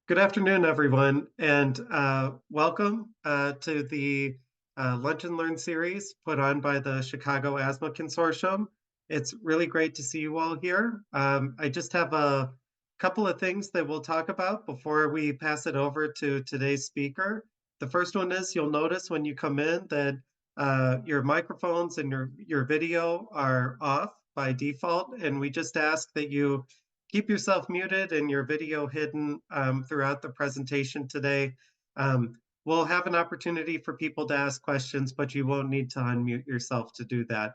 Good afternoon, everyone, and welcome to the Lunch and Learn series put on by the Chicago Asthma Consortium. It's really great to see you all here. I just have a couple of things that we'll talk about before we pass it over to today's speaker. The first one is you'll notice when you come in that your microphones and your video are off by default, and we just ask that you keep yourself muted and your video hidden throughout the presentation today. We'll have an opportunity for people to ask questions, but you won't need to unmute yourself to do that.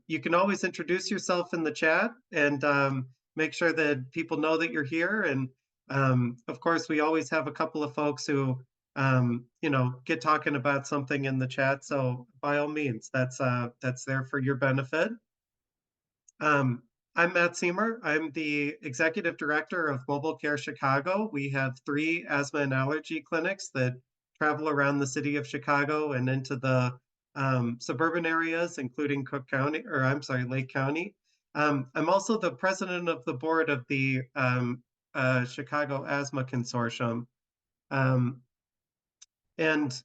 You can always introduce yourself in the chat and make sure that people know that you're here. And of course, we always have a couple of folks who get talking about something in the chat. So by all means, that's there for your benefit. Um, I'm Matt Seamer. I'm the Executive Director of Mobile Care Chicago. We have 3 asthma and allergy clinics that travel around the city of Chicago and into the suburban areas, including Lake County. I'm also the president of the board of the Chicago Asthma Consortium. Um, and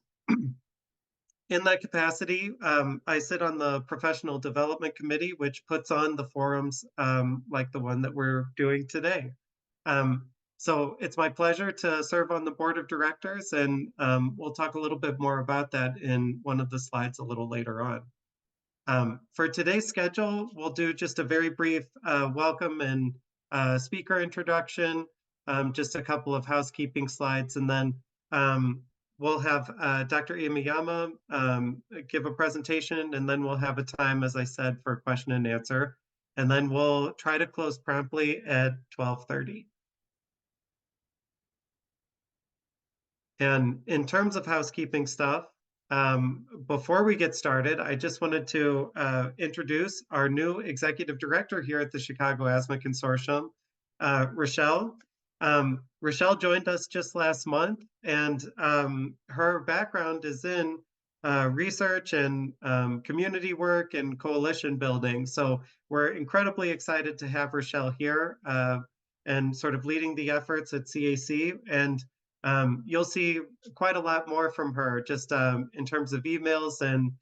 In that capacity, I sit on the Professional Development Committee, which puts on the forums like the one that we're doing today. So it's my pleasure to serve on the board of directors, and we'll talk a little bit more about that in one of the slides a little later on. For today's schedule, we'll do just a very brief welcome and speaker introduction, just a couple of housekeeping slides, and then we'll have Dr. Imayama give a presentation, and then we'll have a time, as I said, for question and answer. And then we'll try to close promptly at 12:30. And in terms of housekeeping stuff, before we get started, I just wanted to introduce our new executive director here at the Chicago Asthma Consortium, Rochelle. Rochelle joined us just last month, and her background is in research and community work and coalition building. So we're incredibly excited to have Rochelle here and sort of leading the efforts at CAC. And you'll see quite a lot more from her just in terms of emails and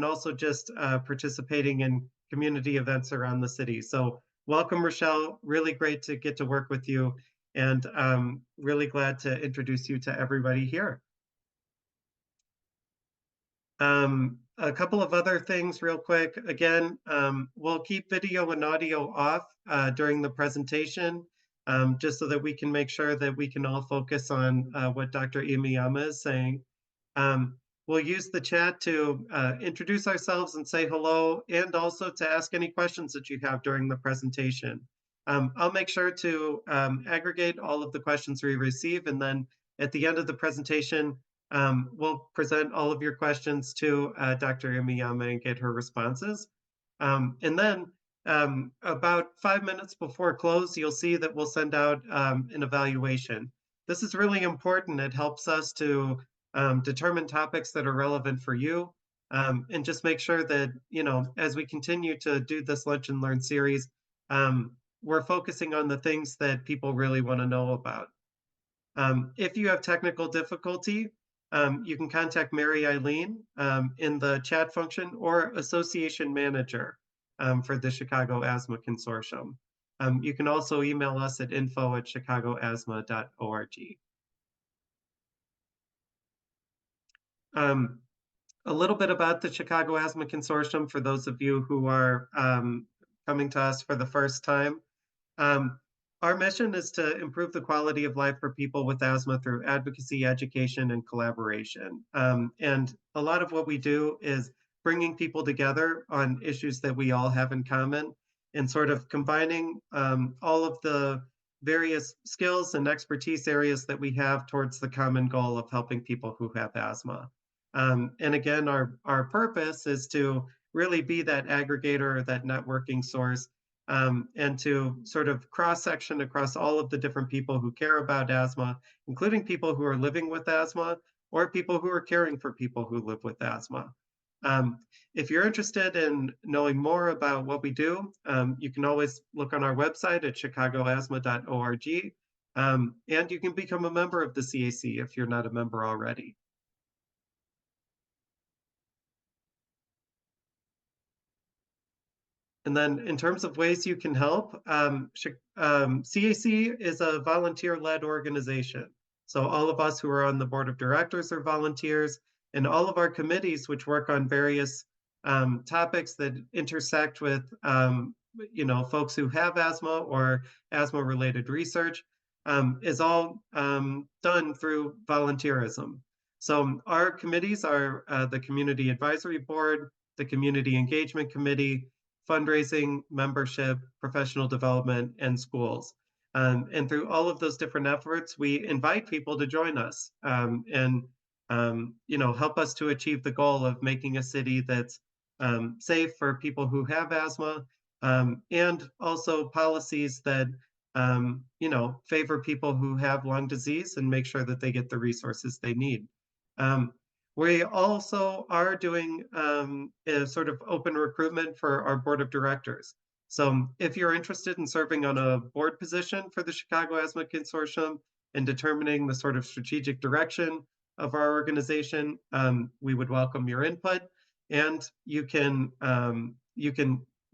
also just participating in community events around the city. So welcome, Rochelle. Really great to get to work with you, and really glad to introduce you to everybody here. A couple of other things real quick. Again, we'll keep video and audio off during the presentation, just so that we can make sure that we can all focus on what Dr. Imayama is saying. We'll use the chat to introduce ourselves and say hello, and also to ask any questions that you have during the presentation. I'll make sure to aggregate all of the questions we receive, and then at the end of the presentation, we'll present all of your questions to Dr. Imayama and get her responses. And then about 5 minutes before close, you'll see that we'll send out an evaluation. This is really important. It helps us to determine topics that are relevant for you, and just make sure that, as we continue to do this Lunch and Learn series, we're focusing on the things that people really want to know about. If you have technical difficulty, you can contact Mary Eileen in the chat function, or Association Manager for the Chicago Asthma Consortium. You can also email us at info@chicagoasthma.org. A little bit about the Chicago Asthma Consortium for those of you who are coming to us for the first time. Our mission is to improve the quality of life for people with asthma through advocacy, education, and collaboration. And a lot of what we do is bringing people together on issues that we all have in common, and sort of combining all of the various skills and expertise areas that we have towards the common goal of helping people who have asthma. And again, our purpose is to really be that aggregator, that networking source, and to sort of cross-section across all of the different people who care about asthma, including people who are living with asthma or people who are caring for people who live with asthma. If you're interested in knowing more about what we do, you can always look on our website at chicagoasthma.org. And you can become a member of the CAC if you're not a member already. And then in terms of ways you can help, CAC is a volunteer-led organization. So all of us who are on the board of directors are volunteers, and all of our committees, which work on various topics that intersect with folks who have asthma or asthma-related research, is all done through volunteerism. So our committees are the Community Advisory Board, the Community Engagement Committee, fundraising, membership, professional development, and schools. And through all of those different efforts, we invite people to join us and help us to achieve the goal of making a city that's safe for people who have asthma, and also policies that favor people who have lung disease and make sure that they get the resources they need. Um, we also are doing a sort of open recruitment for our board of directors. So if you're interested in serving on a board position for the Chicago Asthma Consortium and determining the sort of strategic direction of our organization, we would welcome your input. And you can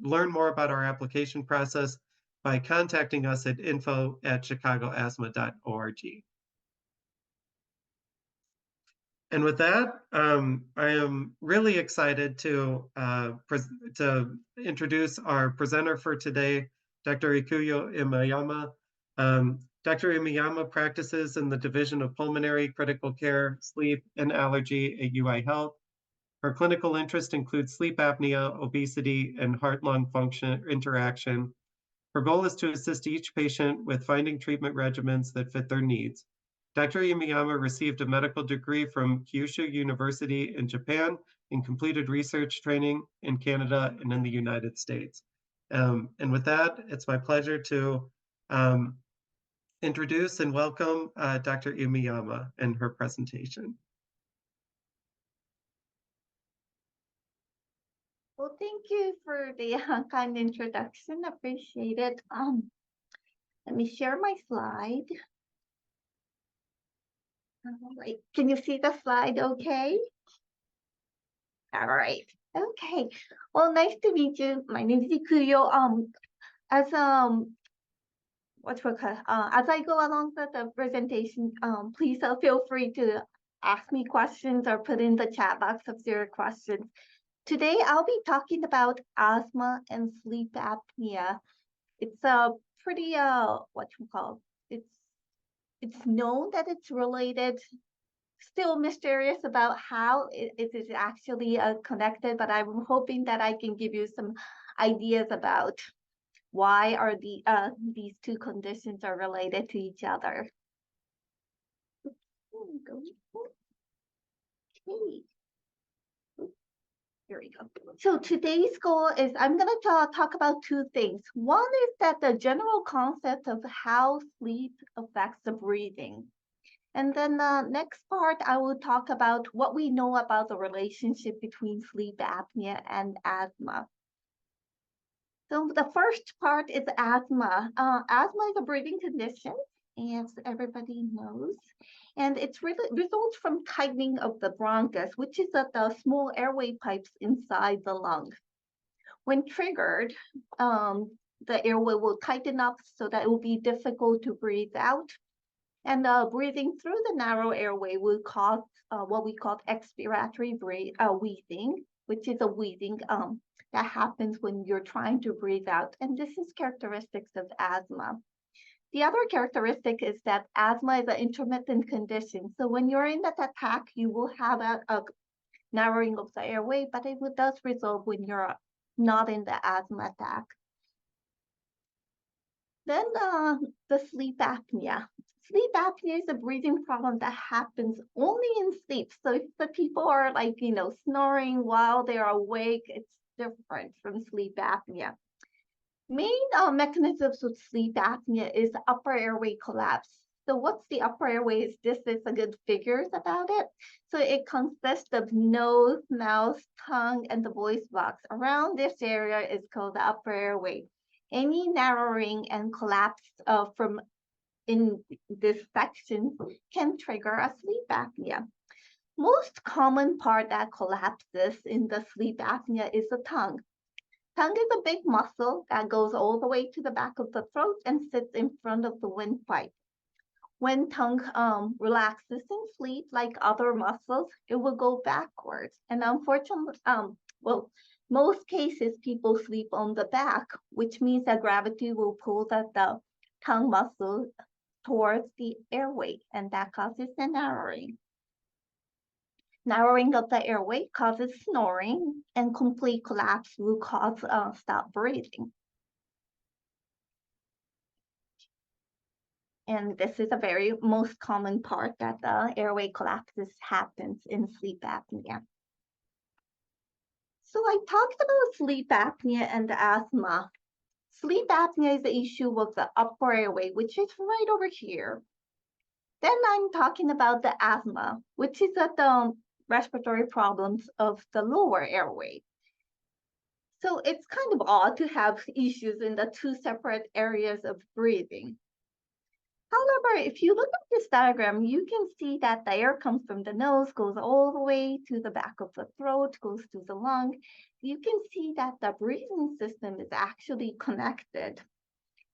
learn more about our application process by contacting us at info@chicagoasthma.org. And with that, I am really excited to introduce our presenter for today, Dr. Ikuyo Imayama. Dr. Imayama practices in the Division of Pulmonary, Critical Care, Sleep, and Allergy at UI Health. Her clinical interest includes sleep apnea, obesity, and heart-lung function interaction. Her goal is to assist each patient with finding treatment regimens that fit their needs. Dr. Imayama received a medical degree from Kyushu University in Japan and completed research training in Canada and in the United States. And with that, it's my pleasure to introduce and welcome Dr. Imayama and her presentation. Well, thank you for the kind introduction. Appreciate it. Let me share my slide. All right. Can you see the slide okay? All right. Okay. Well, nice to meet you. My name is Ikuyo. As as I go along with the presentation, please feel free to ask me questions or put in the chat box of your questions. Today, I'll be talking about asthma and sleep apnea. It's a pretty it's known that it's related. Still mysterious about how it is actually connected, but I'm hoping that I can give you some ideas about why are these two conditions are related to each other. Okay. Here we go. So today's goal is I'm going to talk about two things. One is that the general concept of how sleep affects the breathing. And then the next part, I will talk about what we know about the relationship between sleep apnea and asthma. So the first part is asthma. Asthma is a breathing condition, as everybody knows, and it's really results from tightening of the bronchus, which is the small airway pipes inside the lung. When triggered, the airway will tighten up so that it will be difficult to breathe out. And breathing through the narrow airway will cause what we call expiratory wheezing, which is a wheezing that happens when you're trying to breathe out. And this is characteristics of asthma. The other characteristic is that asthma is an intermittent condition. So when you're in that attack, you will have a narrowing of the airway, but it does resolve when you're not in the asthma attack. Then the sleep apnea. Sleep apnea is a breathing problem that happens only in sleep. So if the people are snoring while they're awake, it's different from sleep apnea. Main mechanisms of sleep apnea is upper airway collapse. So what's the upper airway? This is a good figures about it. So it consists of nose, mouth, tongue, and the voice box. Around this area is called the upper airway. Any narrowing and collapse from in this section can trigger a sleep apnea. Most common part that collapses in the sleep apnea is the tongue. Tongue is a big muscle that goes all the way to the back of the throat and sits in front of the windpipe. When tongue relaxes in sleep, like other muscles, it will go backwards. And unfortunately, well, most cases people sleep on the back, which means that gravity will pull the tongue muscle towards the airway, and that causes the narrowing. Narrowing of the airway causes snoring, and complete collapse will cause stop breathing. And this is a very most common part that the airway collapses happens in sleep apnea. So I talked about sleep apnea and asthma. Sleep apnea is the issue of the upper airway, which is right over here. Then I'm talking about the asthma, which is the respiratory problems of the lower airway. So it's kind of odd to have issues in the two separate areas of breathing. However, if you look at this diagram, you can see that the air comes from the nose, goes all the way to the back of the throat, goes to the lung. You can see that the breathing system is actually connected.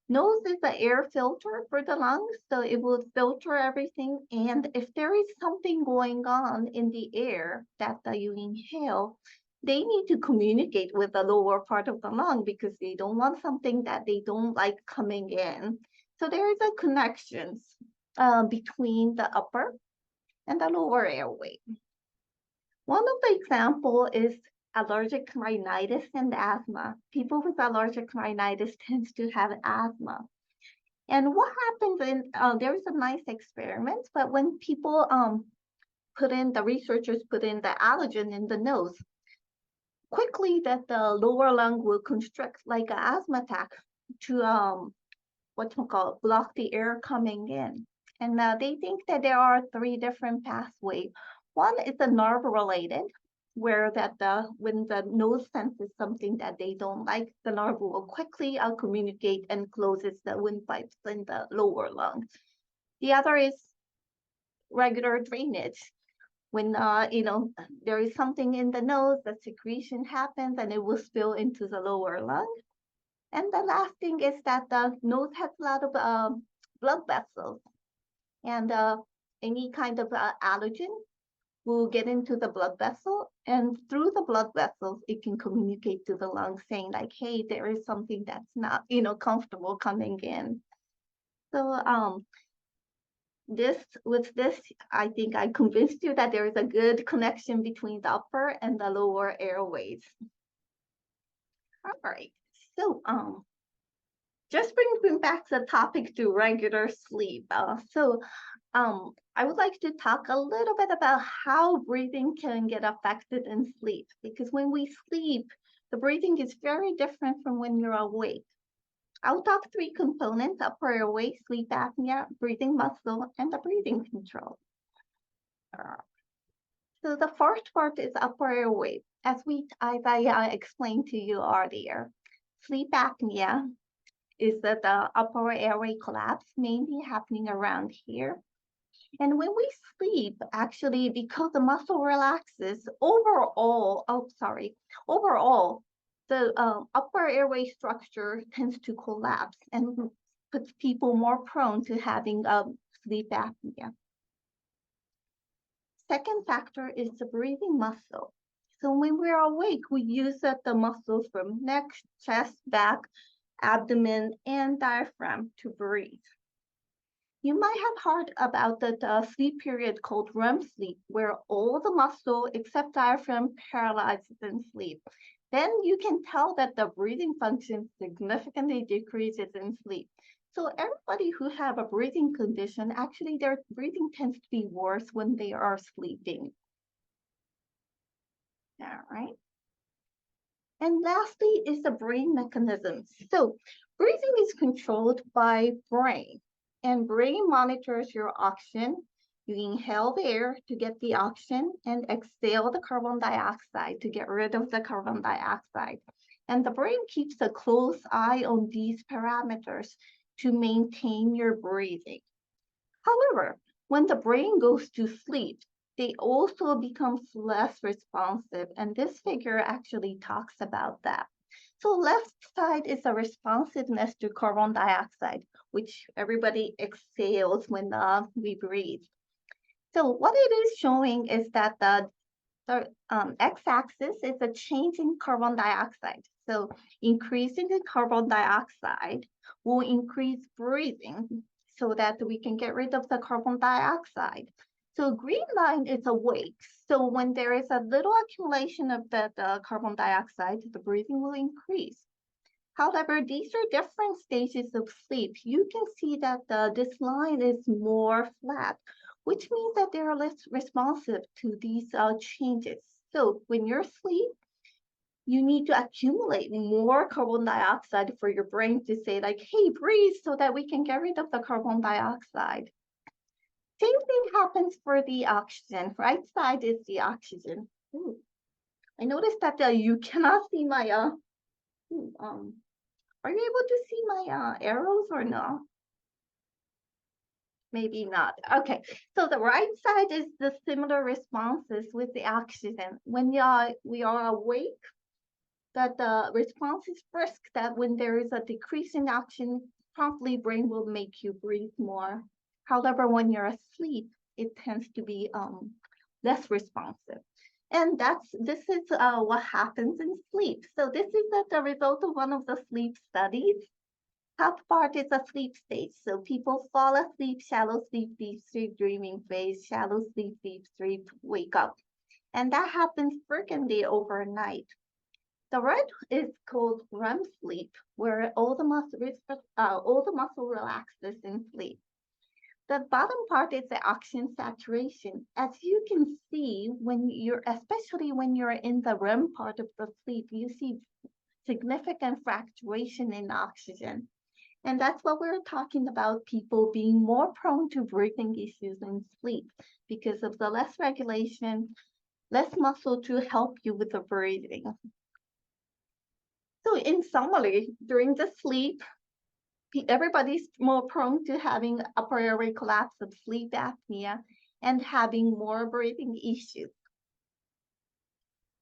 Nose is the air filter for the lungs, so it will filter everything. And if there is something going on in the air that you inhale, they need to communicate with the lower part of the lung because they don't want something that they don't like coming in. So there is a connection between the upper and the lower airway. One of the example is allergic rhinitis and asthma. People with allergic rhinitis tends to have asthma. And what happens in, there is a nice experiment, but when people the researchers put in the allergen in the nose, quickly that the lower lung will constrict like an asthma attack to block the air coming in. And they think that there are three different pathways. One is the nerve related, where when the nose senses something that they don't like, the nerve will quickly communicate and closes the windpipes in the lower lung. The other is regular drainage. When there is something in the nose, the secretion happens and it will spill into the lower lung. And the last thing is that the nose has a lot of blood vessels, and any kind of allergen will get into the blood vessel, and through the blood vessels, it can communicate to the lungs saying like, hey, there is something that's not, comfortable coming in. So with this, I think I convinced you that there is a good connection between the upper and the lower airways. All right, so just bringing back the topic to regular sleep. I would like to talk a little bit about how breathing can get affected in sleep, because when we sleep, the breathing is very different from when you're awake. I'll talk three components: upper airway, sleep apnea, breathing muscle, and the breathing control. So the first part is upper airway. As I explained to you earlier, sleep apnea is that the upper airway collapse mainly happening around here. And when we sleep, actually, because the muscle relaxes, overall, the upper airway structure tends to collapse and puts people more prone to having sleep apnea. Second factor is the breathing muscle. So when we're awake, we use the muscles from neck, chest, back, abdomen, and diaphragm to breathe. You might have heard about the sleep period called REM sleep, where all the muscle except diaphragm paralyzes in sleep. Then you can tell that the breathing function significantly decreases in sleep. So everybody who have a breathing condition, actually their breathing tends to be worse when they are sleeping. All right. And lastly is the brain mechanisms. So breathing is controlled by brain, and brain monitors your oxygen. You inhale the air to get the oxygen and exhale the carbon dioxide to get rid of the carbon dioxide. And the brain keeps a close eye on these parameters to maintain your breathing. However, when the brain goes to sleep, they also become less responsive, and this figure actually talks about that. So left side is a responsiveness to carbon dioxide, which everybody exhales when we breathe. So what it is showing is that the x-axis is a change in carbon dioxide. So increasing the carbon dioxide will increase breathing so that we can get rid of the carbon dioxide. So green line is awake. So when there is a little accumulation of the carbon dioxide, the breathing will increase. However, these are different stages of sleep. You can see that this line is more flat, which means that they are less responsive to these changes. So when you're asleep, you need to accumulate more carbon dioxide for your brain to say like, hey, breathe so that we can get rid of the carbon dioxide. Same thing happens for the oxygen. Right side is the oxygen. Ooh. I noticed that you cannot see my, are you able to see my arrows or no? Maybe not. Okay, so the right side is the similar responses with the oxygen. When we are awake, that the response is brisk, that when there is a decrease in oxygen, promptly brain will make you breathe more. However, when you're asleep, it tends to be less responsive. And this is what happens in sleep. So this is the result of one of the sleep studies. Top part is a sleep stage. So people fall asleep, shallow sleep, deep sleep, dreaming phase, shallow sleep, deep sleep, wake up. And that happens frequently overnight. The red is called REM sleep, where all the muscle relaxes in sleep. The bottom part is the oxygen saturation. As you can see, especially when you're in the REM part of the sleep, you see significant fluctuation in oxygen. And that's what we're talking about, people being more prone to breathing issues in sleep because of the less regulation, less muscle to help you with the breathing. So in summary, during the sleep, everybody's more prone to having upper airway collapse of sleep apnea and having more breathing issues.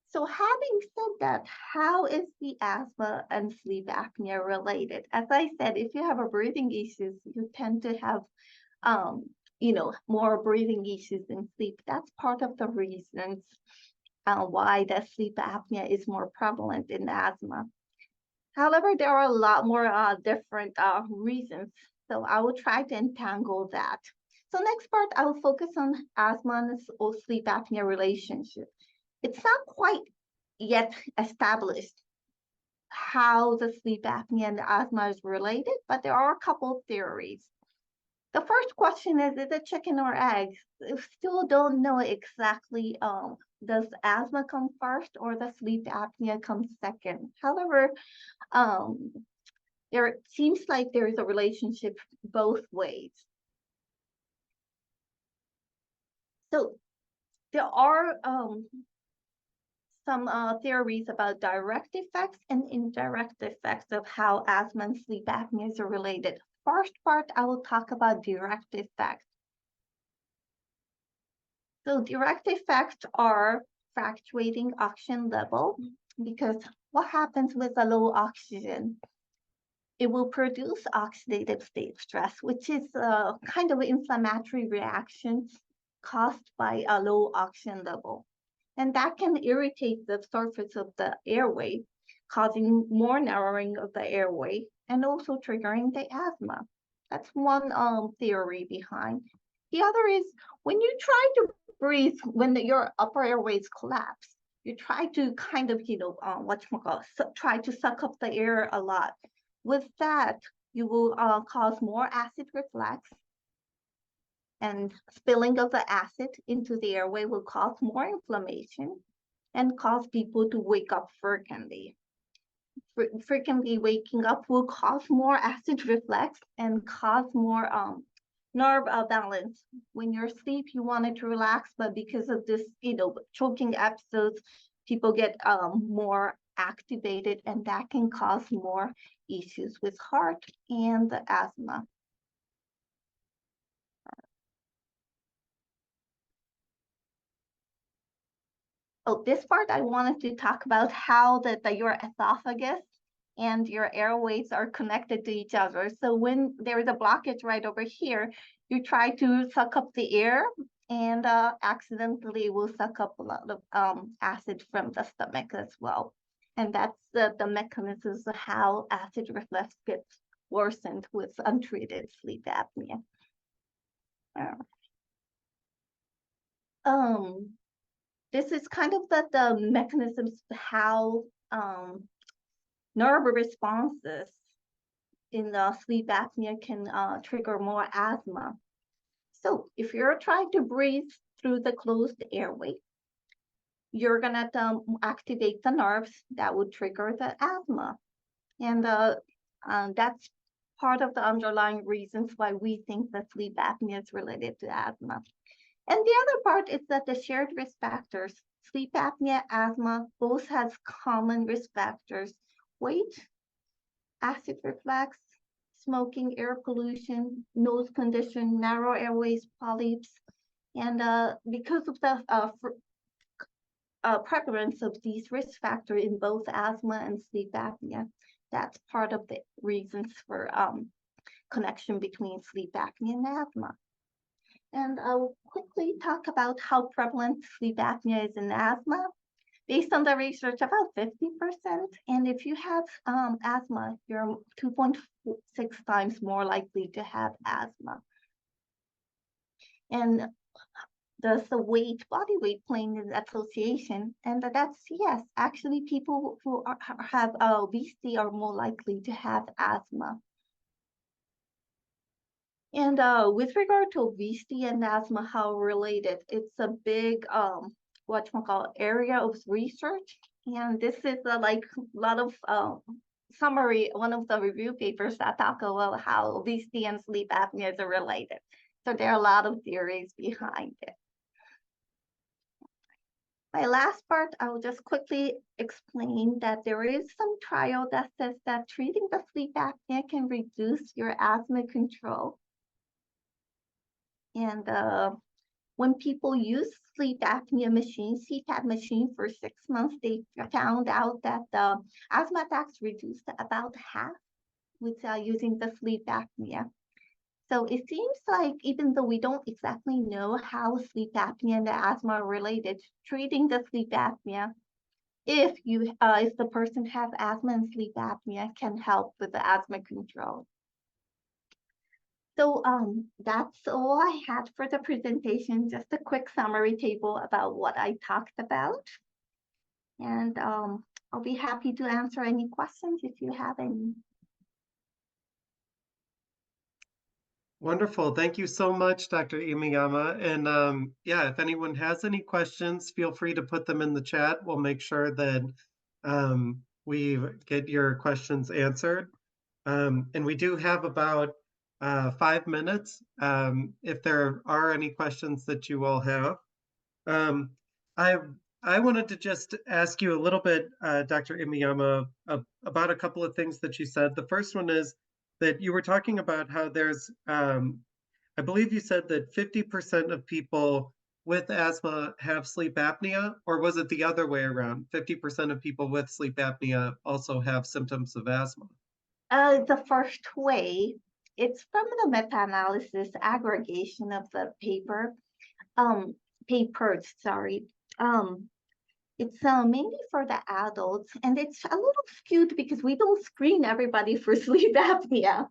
So having said that, how is the asthma and sleep apnea related? As I said, if you have a breathing issues, you tend to have, more breathing issues in sleep. That's part of the reasons why the sleep apnea is more prevalent in asthma. However, there are a lot more different reasons. So I will try to entangle that. So next part, I will focus on asthma and sleep apnea relationship. It's not quite yet established how the sleep apnea and asthma is related, but there are a couple of theories. The first question is it chicken or egg? We still don't know exactly, does asthma come first or the sleep apnea come second? However, there seems like there is a relationship both ways. So there are some theories about direct effects and indirect effects of how asthma and sleep apnea are related. First part, I will talk about direct effects. So direct effects are fluctuating oxygen level, because what happens with a low oxygen? It will produce oxidative state stress, which is a kind of inflammatory reaction caused by a low oxygen level. And that can irritate the surface of the airway, causing more narrowing of the airway and also triggering the asthma. That's one theory behind. The other is when you try to breathe, when your upper airways collapse, you try to kind of, try to suck up the air a lot. With that, you will cause more acid reflux, and spilling of the acid into the airway will cause more inflammation and cause people to wake up frequently. Frequently waking up will cause more acid reflux and cause more nerve balance. When you're asleep, you wanted to relax, but because of this, choking episodes, people get more activated, and that can cause more issues with heart and the asthma. Oh, this part I wanted to talk about how your esophagus and your airways are connected to each other. So when there is a blockage right over here, you try to suck up the air and accidentally will suck up a lot of acid from the stomach as well. And that's the mechanisms of how acid reflux gets worsened with untreated sleep apnea. Uh, Um, this is kind of the mechanisms how nerve responses in the sleep apnea can trigger more asthma. So if you're trying to breathe through the closed airway, you're gonna activate the nerves that would trigger the asthma. And that's part of the underlying reasons why we think that sleep apnea is related to asthma. And the other part is that the shared risk factors, sleep apnea, asthma, both has common risk factors: weight, acid reflux, smoking, air pollution, nose condition, narrow airways, polyps. And because of the prevalence of these risk factors in both asthma and sleep apnea, that's part of the reasons for connection between sleep apnea and asthma. And I'll quickly talk about how prevalent sleep apnea is in asthma. Based on the research, about 50%. And if you have asthma, you're 2.6 times more likely to have asthma. And does the body weight play in the association? And that's yes, actually people who have obesity are more likely to have asthma. And with regard to obesity and asthma, how related, it's a big area of research. And this is like a lot of summary, one of the review papers that talk about how obesity and sleep apnea are related. So there are a lot of theories behind it. My last part, I will just quickly explain that there is some trial that says that treating the sleep apnea can reduce your asthma control. And when people use sleep apnea machines, CPAP machine for 6 months, they found out that the asthma attacks reduced about half with using the sleep apnea. So it seems like even though we don't exactly know how sleep apnea and the asthma are related, treating the sleep apnea, if the person has asthma and sleep apnea, can help with the asthma control. So that's all I had for the presentation, just a quick summary table about what I talked about. And I'll be happy to answer any questions if you have any. Wonderful. Thank you so much, Dr. Imayama. And yeah, if anyone has any questions, feel free to put them in the chat. We'll make sure that we get your questions answered. And we do have about 5 minutes if there are any questions that you all have. Um, I I wanted to just ask you a little bit, Dr. Imiyama, about a couple of things that you said. The first one is that you were talking about how there's, I believe you said that 50% of people with asthma have sleep apnea, or was it the other way around? 50% of people with sleep apnea also have symptoms of asthma. The first way, it's from the meta-analysis aggregation of the papers, sorry. It's mainly for the adults, and it's a little skewed because we don't screen everybody for sleep apnea.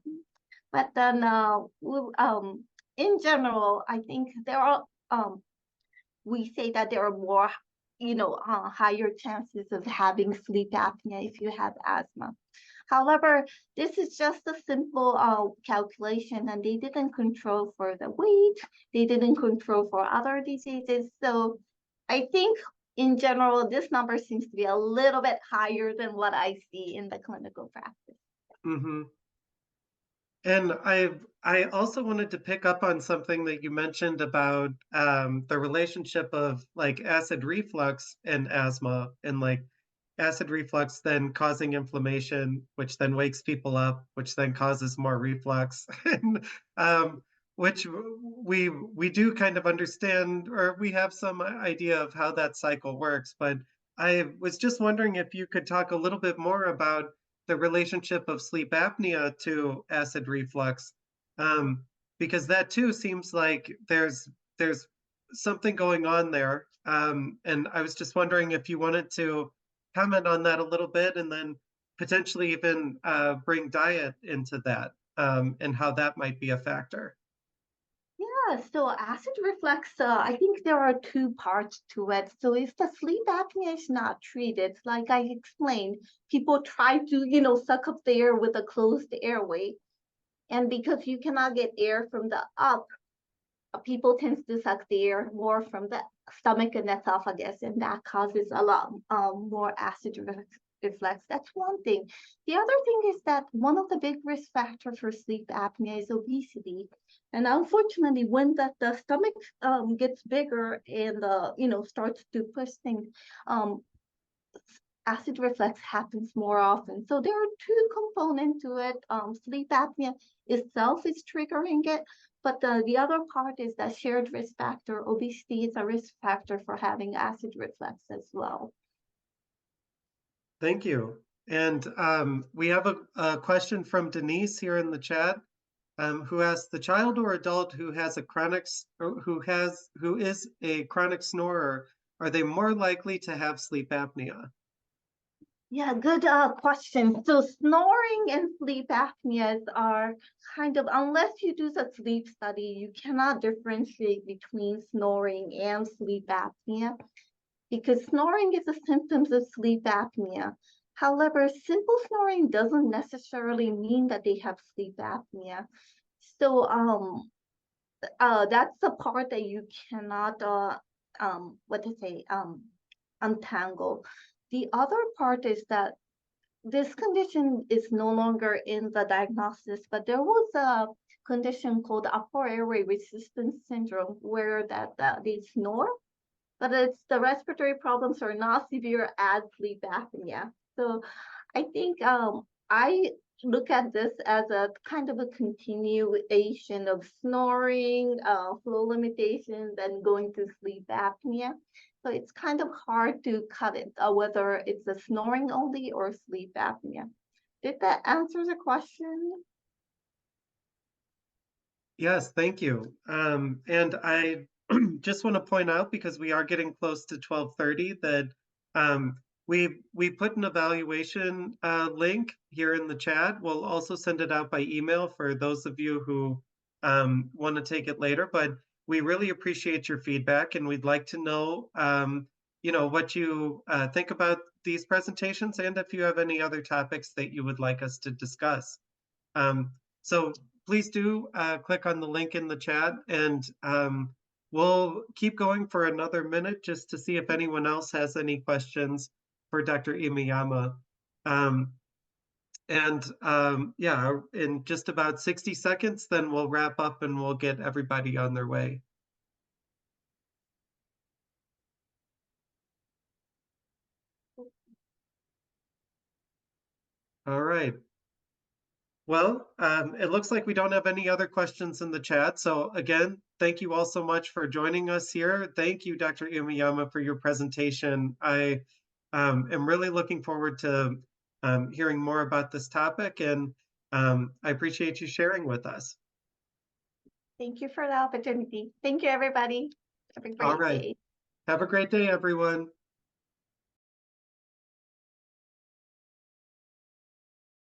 But then, in general, I think there are, we say that there are more, higher chances of having sleep apnea if you have asthma. However, this is just a simple calculation, and they didn't control for the weight, they didn't control for other diseases. So I think in general, this number seems to be a little bit higher than what I see in the clinical practice. Mm-hmm. And I also wanted to pick up on something that you mentioned about the relationship of like acid reflux and asthma, and like acid reflux then causing inflammation, which then wakes people up, which then causes more reflux, and um, which we do kind of understand, or we have some idea of how that cycle works. But I was just wondering if you could talk a little bit more about the relationship of sleep apnea to acid reflux, um, because that too seems like there's something going on there. And I was just wondering if you wanted to comment on that a little bit and then potentially even bring diet into that, and how that might be a factor. Yeah, so acid reflux, I think there are two parts to it. So if the sleep apnea is not treated, like I explained, people try to, suck up the air with a closed airway. And because you cannot get air from the up, people tend to suck the air more from the stomach and esophagus, and that causes a lot more acid reflux. That's one thing. The other thing is that one of the big risk factors for sleep apnea is obesity. And unfortunately, when the stomach gets bigger and starts to push things, um, acid reflux happens more often. So there are two components to it. Sleep apnea itself is triggering it, but the other part is that shared risk factor. Obesity is a risk factor for having acid reflux as well. Thank you. And we have a question from Denise here in the chat, who asks, the child or adult who has a or who is a chronic snorer, are they more likely to have sleep apnea? Yeah, good question. So snoring and sleep apneas are kind of, unless you do the sleep study, you cannot differentiate between snoring and sleep apnea because snoring is a symptom of sleep apnea. However, simple snoring doesn't necessarily mean that they have sleep apnea. So that's the part that you cannot what to say untangle. The other part is that this condition is no longer in the diagnosis, but there was a condition called upper airway resistance syndrome where they snore, but it's the respiratory problems are not severe as sleep apnea. So I think I look at this as a kind of a continuation of snoring, flow limitations, and going to sleep apnea. So it's kind of hard to cut it, whether it's a snoring only or sleep apnea. Did that answer the question? Yes, thank you. And I just want to point out, because we are getting close to 12:30, that we put an evaluation link here in the chat. We'll also send it out by email for those of you who want to take it later. But we really appreciate your feedback, and we'd like to know, what you think about these presentations, and if you have any other topics that you would like us to discuss. So please do click on the link in the chat, and we'll keep going for another minute just to see if anyone else has any questions for Dr. Imayama. Um, and yeah, in just about 60 seconds, then we'll wrap up and we'll get everybody on their way. All right. Well, it looks like we don't have any other questions in the chat. So again, thank you all so much for joining us here. Thank you, Dr. Imayama, for your presentation. I am really looking forward to hearing more about this topic, and I appreciate you sharing with us. Thank you for the opportunity. Thank you, everybody. Have a All great right. day. Have a great day, everyone.